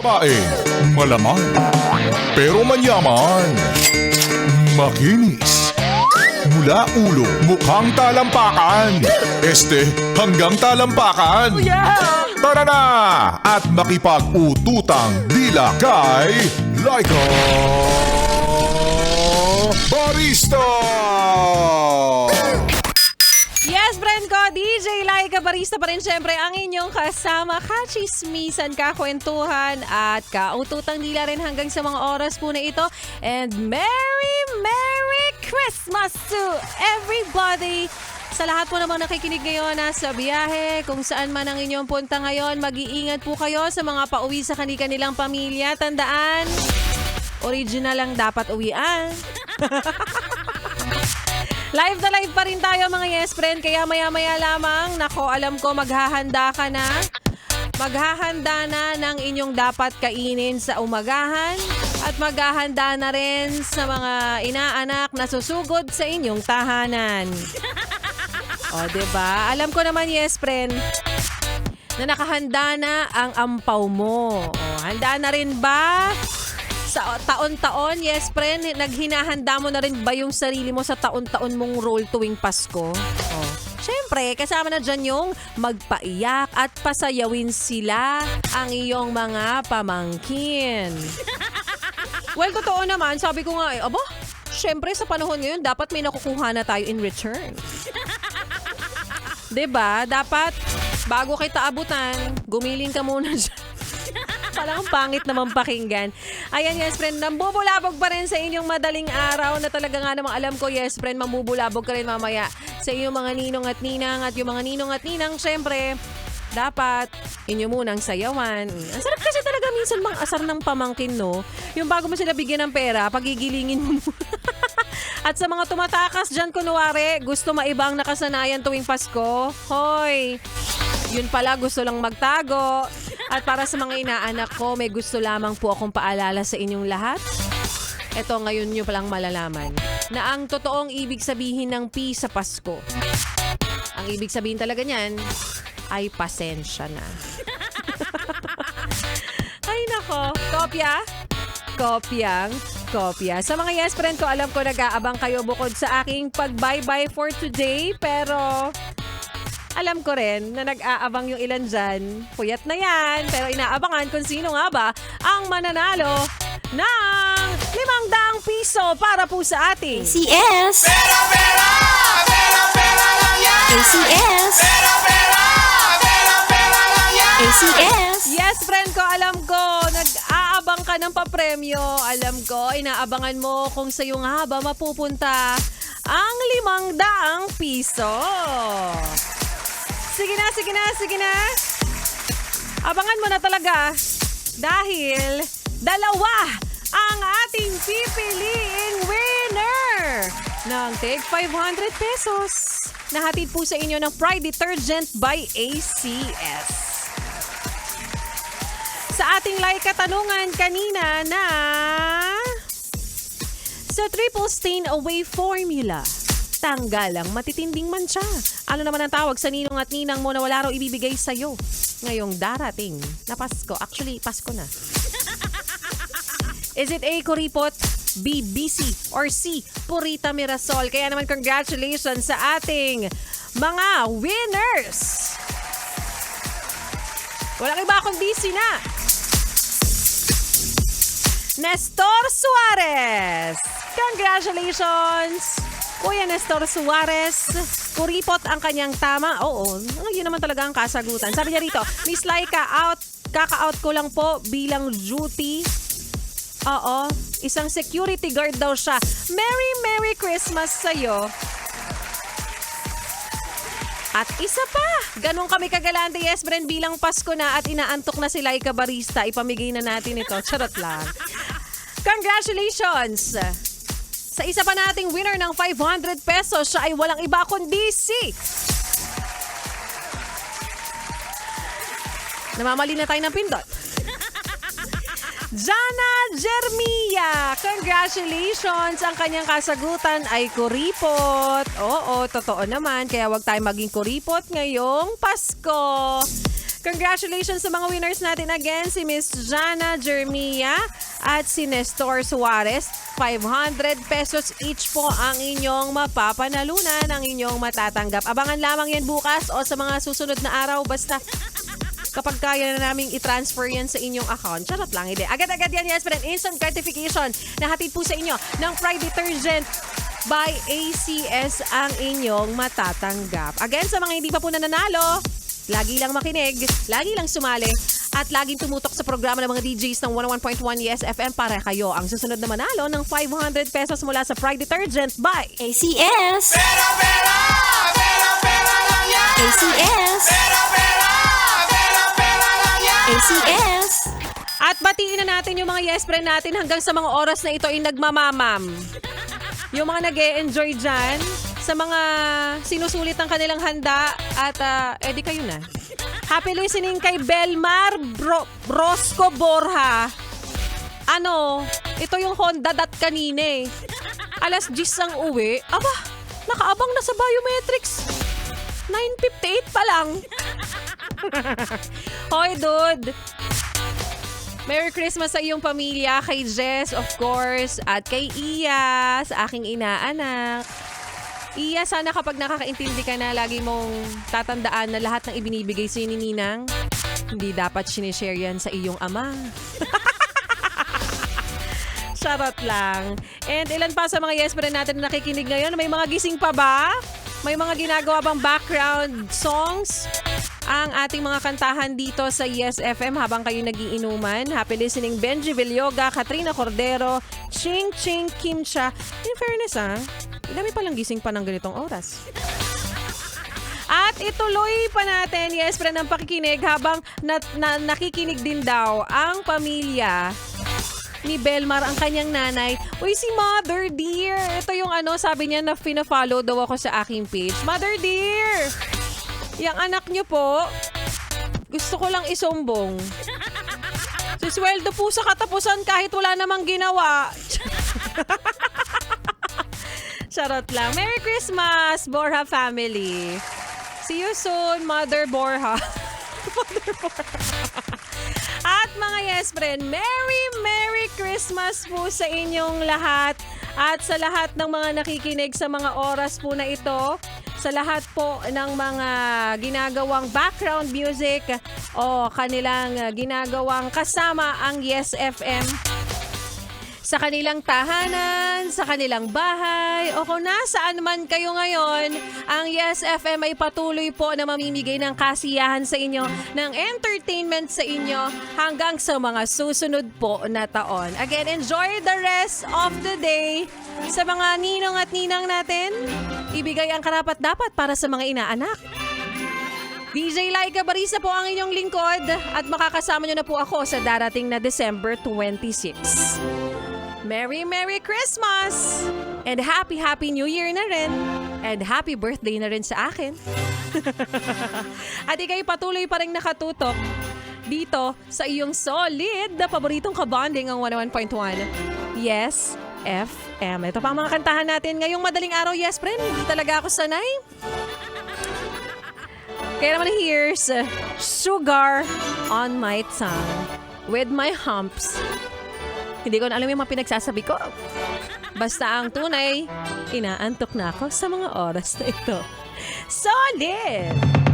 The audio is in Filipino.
Pae, malaman, pero manyaman. Makinis. Mula ulo, mukhang talampakan. Hanggang talampakan. Tara na! At makipag-ututang dila kay Laika Barista! Yes, friend ko, DJ Laika Barista pa rin syempre ang inyong kasama. Kachismisan, kakwentuhan at kaututang dila rin hanggang sa mga oras po na ito. And Merry Christmas to everybody! Sa lahat po namang nakikinig ngayon sa biyahe, kung saan man ang inyong punta ngayon, mag-iingat po kayo sa mga pauwi sa kanilang pamilya. Tandaan, original lang dapat uwian. Live na live pa rin tayo mga yes friend, kaya maya-maya lamang, nako alam ko maghahanda ka na. Maghahanda na ng inyong dapat kainin sa umagahan at maghahanda na rin sa mga inaanak na susugod sa inyong tahanan. O, diba? Alam ko naman, yes, friend, na nakahanda na ang ampaw mo. O, handa na rin ba? Sa taon-taon, yes, friend, naghinahanda mo na rin ba yung sarili mo sa taon-taon mong role tuwing Pasko? O, syempre, kasama na dyan yung magpaiyak at pasayawin sila ang iyong mga pamangkin. Well, totoo naman, sabi ko nga, aba, syempre sa panahon ngayon, dapat may nakukuha na tayo in return. Diba? Dapat, bago kita abutan, gumiling ka muna dyan. Parang pangit naman pakinggan. Ayan, yes, friend, nambubulabog pa rin sa inyong madaling araw na talaga nga namang alam ko, yes, friend, mambubulabog ka rin mamaya sa inyong mga ninong at ninang. At yung mga ninong at ninang, syempre, dapat inyo munang sayawan. Ang sarap kasi talaga minsan mang asar ng pamangkin, no? Yung bago mo sila bigyan ng pera, pagigilingin mo At sa mga tumatakas dyan, kunwari, gusto maiba ang nakasanayan tuwing Pasko, hoy, yun pala gusto lang magtago. At para sa mga inaanak ko, may gusto lamang po akong paalala sa inyong lahat. Ito, ngayon nyo palang malalaman na ang totoong ibig sabihin ng P sa Pasko. Ang ibig sabihin talaga niyan ay pasensya na. Ay nako, kopya? Kopya. Sa mga yes friend ko, alam ko nag-aabang kayo bukod sa aking pag-bye-bye for today. Pero alam ko rin na nag-aabang yung ilan dyan. Puyat na yan. Pero inaabangan kung sino nga ba ang mananalo ng 500 piso para po sa ating ACS! Pera lang yan! ACS! Pera lang yan! ACS! yes friend ko, alam ko nag-aabang ka ng papremyo. Alam ko, inaabangan mo kung sa'yo nga ba mapupunta ang 500 piso. Sige na. Abangan mo na talaga dahil dalawa ang ating pipiliing winner ng Tig 500 pesos. Nahatid po sa inyo ng Pride Detergent by ACS. Sa ating like katanungan kanina na sa Triple Stain Away Formula, tanggal ang matitinding mancha. Ano naman ang tawag sa ninong at ninang mo na wala raw ibibigay sa'yo ngayong darating na Pasko? Actually, Pasko na. Is it A, kuripot, B, BC, or C, Purita Mirasol? Kaya naman congratulations sa ating mga winners! Walang iba kundi sina Nestor Suarez! Congratulations! Kuya Nestor Suarez, kuripot ang kanyang tama. Oo, yun naman talaga ang kasagutan. Sabi niya rito, Miss Laika, kaka-out ko lang po bilang duty. Oo, isang security guard daw siya. Merry Christmas sa'yo. At isa pa, ganun kami kagalante, yes, friend, bilang Pasko na at inaantok na si Laika Barista. Ipamigay na natin ito. Charot lang. Congratulations! Sa isa pa nating winner ng 500 pesos, siya ay walang iba kundi si namamali na tayo ng pindot. Jana Jermia, congratulations! Ang kanyang kasagutan ay kuripot. Oo, totoo naman. Kaya wag tayo maging kuripot ngayong Pasko. Congratulations sa mga winners natin again, si Miss Jana Jermia at si Nestor Suarez. 500 pesos each po ang inyong mapapanalunan, ang inyong matatanggap. Abangan lamang yan bukas o sa mga susunod na araw. Basta kapag kaya na naming i-transfer yan sa inyong account. Charot lang, hindi. Agad-agad yan, yes, friend. Instant gratification na hatid po sa inyo ng Fry Detergent by ACS ang inyong matatanggap. Again, sa mga hindi pa po nananalo, lagi lang makinig, lagi lang sumali, at laging tumutok sa programa ng mga DJs ng 101.1 Yes FM para kayo ang susunod na manalo ng 500 pesos mula sa Fry Detergent by ACS. ACS. ACS. At batiin na natin yung mga yes friend natin hanggang sa mga oras na ito ay nagmamamam. Yung mga nag-e-enjoy dyan, sa mga sinusulit ang kanilang handa at edi kayo na. Happy listening kay Belmar Brosco Borja. Ito yung Honda dat kanina eh. Alas 10 ang uwi. Aba, nakaabang na sa biometrics. 9:58 pa lang. Hoy, dude. Merry Christmas sa iyong pamilya, kay Jess, of course, at kay Iya, sa aking inaanak. Iya, sana kapag nakakaintindi ka na, lagi mong tatandaan na lahat ng ibinibigay sa'yo ni Ninang, hindi dapat sinishare yan sa iyong ama. Charot lang. And ilan pa sa mga yes friend natin na nakikinig ngayon? May mga gising pa ba? May mga ginagawa bang background songs ang ating mga kantahan dito sa Yes FM habang kayo nagiinuman? Happy listening, Benji Villoga, Katrina Cordero, Ching Ching Kimcha. In fairness dami palang gising pa ng ganitong oras. At ituloy pa natin, yes friend, ang pakikinig habang nakikinig din daw ang pamilya ni Belmar, ang kanyang nanay. Uy, si Mother Dear. Ito yung sabi niya na pina-follow daw ako sa aking page. Mother Dear, yung anak niyo po, gusto ko lang isumbong. Sisweldo po sa katapusan kahit wala namang ginawa. Charot lang. Merry Christmas, Borja family. See you soon, Mother Borja. Mother Borja. At mga yes friend, Merry Christmas po sa inyong lahat. At sa lahat ng mga nakikinig sa mga oras po na ito, sa lahat po ng mga ginagawang background music o kanilang ginagawang kasama ang Yes FM, sa kanilang tahanan, sa kanilang bahay, o kung nasaan man kayo ngayon, ang Yes FM ay patuloy po na mamimigay ng kasiyahan sa inyo, ng entertainment sa inyo hanggang sa mga susunod po na taon. Again, enjoy the rest of the day. Sa mga ninong at ninang natin, ibigay ang karapat-dapat para sa mga inaanak. DJ Laika Barisa po ang inyong lingkod at makakasama nyo na po ako sa darating na December 26. Merry Christmas! And Happy New Year na rin. And happy birthday na rin sa akin. At ikay patuloy pa rin nakatutok dito sa iyong solid na paboritong kabonding ang 101.1 Yes FM. Ito pa ang mga kantahan natin ngayong madaling araw. Yes, friend, hindi talaga ako sanay. Kaya naman here's Sugar on My Tongue with my humps. Hindi ko na alam yung mga pinagsasabi ko. Basta ang tunay, inaantok na ako sa mga oras na ito. Solid!